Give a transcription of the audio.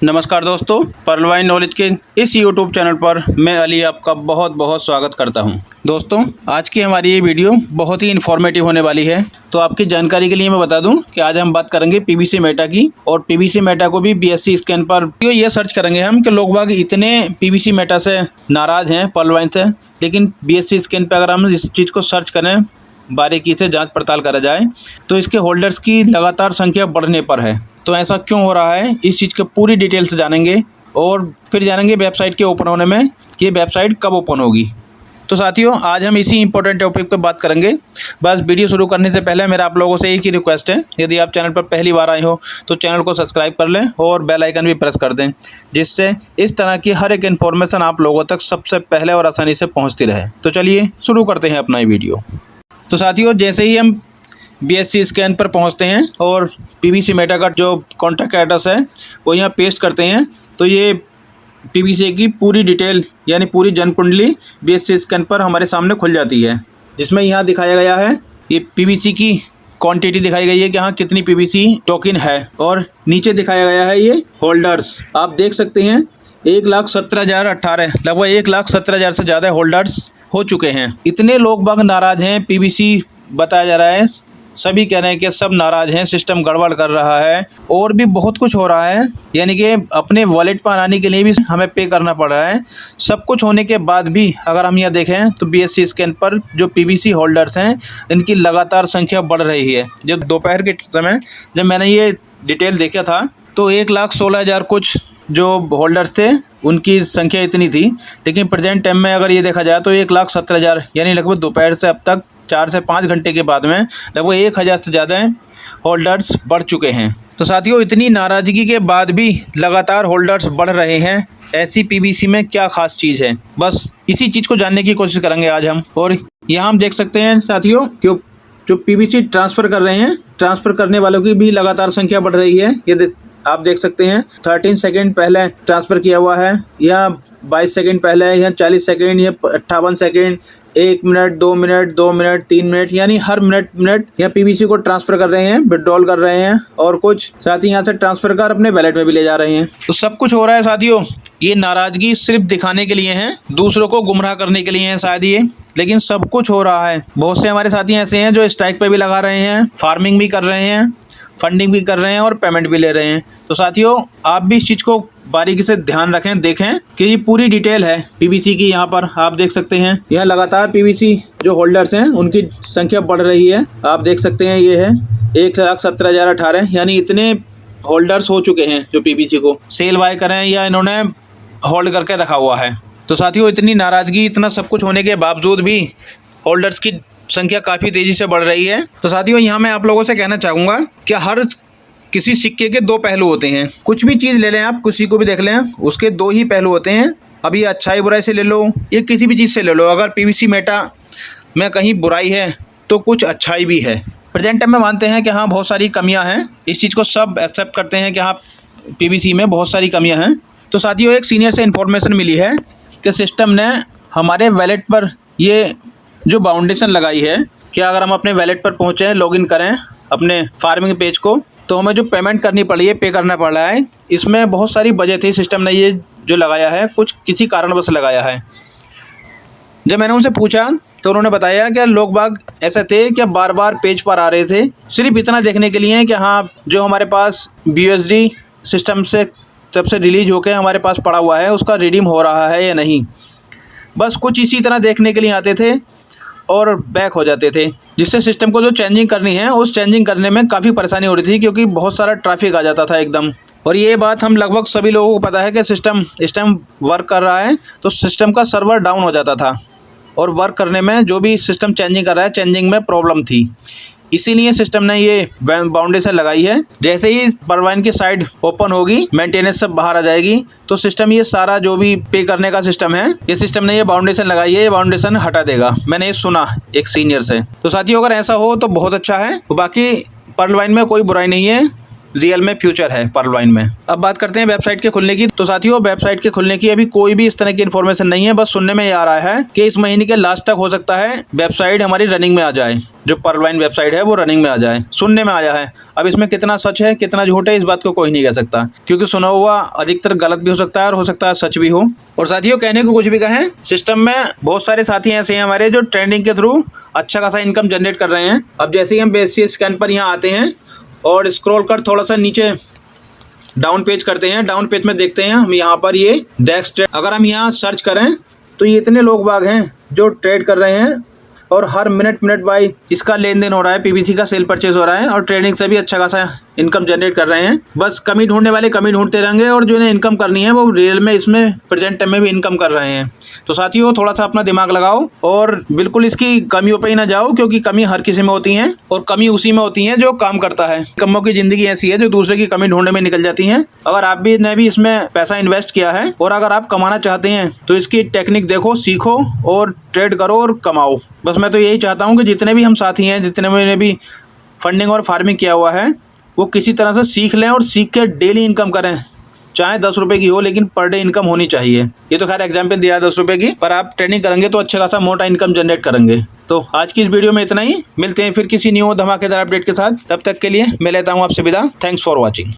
नमस्कार दोस्तों, पर्लवाइन नॉलेज के इस यूट्यूब चैनल पर मैं अली आपका बहुत बहुत स्वागत करता हूं। दोस्तों, आज की हमारी ये वीडियो बहुत ही इन्फॉर्मेटिव होने वाली है। तो आपकी जानकारी के लिए मैं बता दूं कि आज हम बात करेंगे पीवीसी मेटा की, और पीवीसी मेटा को भी बीएससी स्कैन पर ये सर्च करेंगे हम कि लोग बाग इतने पीवीसी मेटा से नाराज़ हैं पर्लवाइन से, लेकिन बीएससी स्कैन पर अगर हम इस चीज़ को सर्च करें, बारीकी से जांच पड़ताल करा जाए, तो इसके होल्डर्स की लगातार संख्या बढ़ने पर है। तो ऐसा क्यों हो रहा है, इस चीज़ की पूरी डिटेल्स जानेंगे और फिर जानेंगे वेबसाइट के ओपन होने में कि ये वेबसाइट कब ओपन होगी। तो साथियों, आज हम इसी इंपॉर्टेंट टॉपिक पर बात करेंगे। बस वीडियो शुरू करने से पहले मेरा आप लोगों से एक ही रिक्वेस्ट है, यदि आप चैनल पर पहली बार आए हो तो चैनल को सब्सक्राइब कर लें और बेल आइकन भी प्रेस कर दें, जिससे इस तरह की हर एक इन्फॉर्मेशन आप लोगों तक सबसे पहले और आसानी से पहुँचती रहे। तो चलिए शुरू करते हैं अपना ये वीडियो। तो साथियों, जैसे ही हम बीएससी स्कैन पर पहुंचते हैं और पीवीसी मेटा का जो कॉन्टैक्ट एड्रेस है वो यहाँ पेस्ट करते हैं, तो ये पीवीसी की पूरी डिटेल यानी पूरी जनकुंडली बीएससी स्कैन पर हमारे सामने खुल जाती है, जिसमें यहाँ दिखाया गया है ये पीवीसी की क्वांटिटी दिखाई गई है कि हाँ कितनी पीवीसी टोकन है, और नीचे दिखाया गया है ये होल्डर्स। आप देख सकते हैं 1,17,018 लगभग 1,17,000 से ज़्यादा होल्डर्स हो चुके हैं। इतने लोग बाग नाराज़ हैं, पीवीसी बताया जा रहा है, सभी कह रहे हैं कि सब नाराज़ हैं, सिस्टम गड़बड़ कर रहा है और भी बहुत कुछ हो रहा है, यानी कि अपने वॉलेट पर आने के लिए भी हमें पे करना पड़ रहा है। सब कुछ होने के बाद भी अगर हम यहाँ देखें तो बीएससी स्कैन पर जो पीवीसी होल्डर्स हैं इनकी लगातार संख्या बढ़ रही है। जब दोपहर के समय जब मैंने ये डिटेल देखा था तो 1,16,000 कुछ जो होल्डर्स थे उनकी संख्या इतनी थी, लेकिन प्रेजेंट टाइम में अगर ये देखा जाए तो 1,17,000 यानी लगभग दोपहर से अब तक 4 से 5 घंटे के बाद में लगभग 1,000 से ज़्यादा होल्डर्स बढ़ चुके हैं। तो साथियों, इतनी नाराज़गी के बाद भी लगातार होल्डर्स बढ़ रहे हैं, ऐसी पीवीसी में क्या खास चीज़ है, बस इसी चीज़ को जानने की कोशिश करेंगे आज हम। और यहाँ हम देख सकते हैं साथियों कि जो पीवीसी ट्रांसफ़र कर रहे हैं, ट्रांसफ़र करने वालों की भी लगातार संख्या बढ़ रही है। ये आप देख सकते हैं 13 सेकेंड पहले ट्रांसफ़र किया हुआ है, या 22 सेकेंड पहले, या 40 सेकेंड, या 58 second, 1 minute, 2 minute, 2 minute, 3 minute, यानी हर मिनट यहाँ पीवीसी को ट्रांसफ़र कर रहे हैं, विड्रॉल कर रहे हैं, और कुछ साथ ही यहाँ से ट्रांसफ़र कर अपने वैलेट में भी ले जा रहे हैं। तो सब कुछ हो रहा है साथियों। ये नाराज़गी सिर्फ दिखाने के लिए है, दूसरों को गुमराह करने के लिए है शायद ये, लेकिन सब कुछ हो रहा है। बहुत से हमारे साथी ऐसे हैं जो स्ट्राइक पे भी लगा रहे हैं, फार्मिंग भी कर रहे हैं, फंडिंग भी कर रहे हैं और पेमेंट भी ले रहे हैं। तो साथियों, आप भी इस चीज़ को बारीकी से ध्यान रखें, देखें कि ये पूरी डिटेल है पीवीसी की। यहाँ पर आप देख सकते हैं यह लगातार पीवीसी जो होल्डर्स हैं उनकी संख्या बढ़ रही है। आप देख सकते हैं ये है 1,17,018, यानी इतने होल्डर्स हो चुके हैं जो पीवीसी को सेल बाय करें या इन्होंने होल्ड करके रखा हुआ है। तो साथियों, इतनी नाराज़गी, इतना सब कुछ होने के बावजूद भी होल्डर्स की संख्या काफ़ी तेज़ी से बढ़ रही है। तो साथियों, यहाँ मैं आप लोगों से कहना चाहूँगा कि हर किसी सिक्के के 2 पहलू होते हैं। कुछ भी चीज़ ले लें, आप किसी को भी देख लें, उसके 2 ही पहलू होते हैं। अभी अच्छाई बुराई से ले लो, ये किसी भी चीज़ से ले लो, अगर पीवीसी मेटा में कहीं बुराई है तो कुछ अच्छाई भी है। प्रेजेंट टाइम में मानते हैं कि हाँ बहुत सारी कमियां हैं, इस चीज़ को सब एक्सेप्ट करते हैं कि हाँ पीवीसी में बहुत सारी कमियां हैं। तो साथियों, एक सीनियर से इन्फॉर्मेशन मिली है कि सिस्टम ने हमारे वैलेट पर ये जो बाउंडेशन लगाई है कि अगर हम अपने वैलेट पर पहुँचें, लॉगिन करें अपने फार्मिंग पेज को, तो हमें जो पेमेंट करनी पड़ी है, पे करना पड़ रहा है, इसमें बहुत सारी वजह थी। सिस्टम ने ये जो लगाया है कुछ किसी कारणवश लगाया है। जब मैंने उनसे पूछा तो उन्होंने बताया कि लोग बाग ऐसे थे कि बार बार पेज पर आ रहे थे सिर्फ इतना देखने के लिए कि हाँ जो हमारे पास BUSD सिस्टम से तब से रिलीज होकर हमारे पास पड़ा हुआ है उसका रिडीम हो रहा है या नहीं, बस कुछ इसी तरह देखने के लिए आते थे और बैक हो जाते थे, जिससे सिस्टम को जो चेंजिंग करनी है उस चेंजिंग करने में काफ़ी परेशानी हो रही थी, क्योंकि बहुत सारा ट्रैफिक आ जाता था एकदम। और ये बात हम लगभग सभी लोगों को पता है कि सिस्टम इस टाइम वर्क कर रहा है, तो सिस्टम का सर्वर डाउन हो जाता था और वर्क करने में जो भी सिस्टम चेंजिंग कर रहा है, चेंजिंग में प्रॉब्लम थी। इसीलिए सिस्टम ने ये बाउंडेशन लगाई है। जैसे ही पर्लवाइन की साइड ओपन होगी, मेंटेनेंस सब बाहर आ जाएगी, तो सिस्टम ये सारा जो भी पे करने का सिस्टम है, ये सिस्टम ने ये बाउंडेशन लगाई है, ये बाउंडेशन हटा देगा। मैंने ये सुना एक सीनियर से। तो साथियों, अगर ऐसा हो तो बहुत अच्छा है। बाकी पर्लवाइन में कोई बुराई नहीं है, रियल में फ्यूचर है पर्लवाइन में। अब बात करते हैं वेबसाइट के खुलने की। तो साथियों, वेबसाइट के खुलने की अभी कोई भी इस तरह की इन्फॉर्मेशन नहीं है, बस सुनने में ये आ रहा है कि इस महीने के लास्ट तक हो सकता है वेबसाइट हमारी रनिंग में आ जाए, जो पर्लवाइन वेबसाइट है वो रनिंग में आ जाए। सुनने में आया है, अब इसमें कितना सच है कितना झूठ है इस बात को कोई नहीं कह सकता, क्योंकि सुना हुआ अधिकतर गलत भी हो सकता है और हो सकता है सच भी हो। और साथियों, कहने को कुछ भी कहें, सिस्टम में बहुत सारे साथी ऐसे हैं हमारे जो ट्रेडिंग के थ्रू अच्छा खासा इनकम जनरेट कर रहे हैं। अब जैसे ही हम बेसिक स्कैन पर यहाँ आते हैं और स्क्रॉल कर थोड़ा सा नीचे डाउन पेज करते हैं, डाउन पेज में देखते हैं हम यहाँ पर ये डेक्स ट्रेड, अगर हम यहाँ सर्च करें तो ये इतने लोग बाग हैं जो ट्रेड कर रहे हैं और हर मिनट बाय इसका लेन देन हो रहा है, पीवीसी का सेल परचेज हो रहा है और ट्रेडिंग से भी अच्छा खासा इनकम जनरेट कर रहे हैं। बस कमी ढूंढने वाले कमी ढूंढते रहेंगे और जो इन्हें इनकम करनी है वो रियल में इसमें प्रेजेंट टाइम में भी इनकम कर रहे हैं। तो साथियों, थोड़ा सा अपना दिमाग लगाओ और बिल्कुल इसकी कमियों पे ही ना जाओ, क्योंकि कमी हर किसी में होती है और कमी उसी में होती है जो काम करता है। कमों की जिंदगी ऐसी है जो दूसरे की कमी ढूंढने में निकल जाती है। अगर आप भी ने भी इसमें पैसा इन्वेस्ट किया है और अगर आप कमाना चाहते हैं तो इसकी टेक्निक देखो, सीखो और ट्रेड करो और कमाओ। बस मैं तो यही चाहता हूँ कि जितने भी हम साथी हैं, जितने मैंने भी फंडिंग और फार्मिंग किया हुआ है, वो किसी तरह से सीख लें और सीख के डेली इनकम करें, चाहे 10 रुपये की हो, लेकिन पर डे इनकम होनी चाहिए। ये तो खैर एग्जाम्पल दिया है 10 रुपये की, पर आप ट्रेडिंग करेंगे तो अच्छा खासा मोटा इनकम जनरेट करेंगे। तो आज की इस वीडियो में इतना ही, मिलते हैं फिर किसी न्यू धमाकेदार अपडेट के साथ। तब तक के लिए मैं लेता हूँ आपसे विदा। Thanks for watching.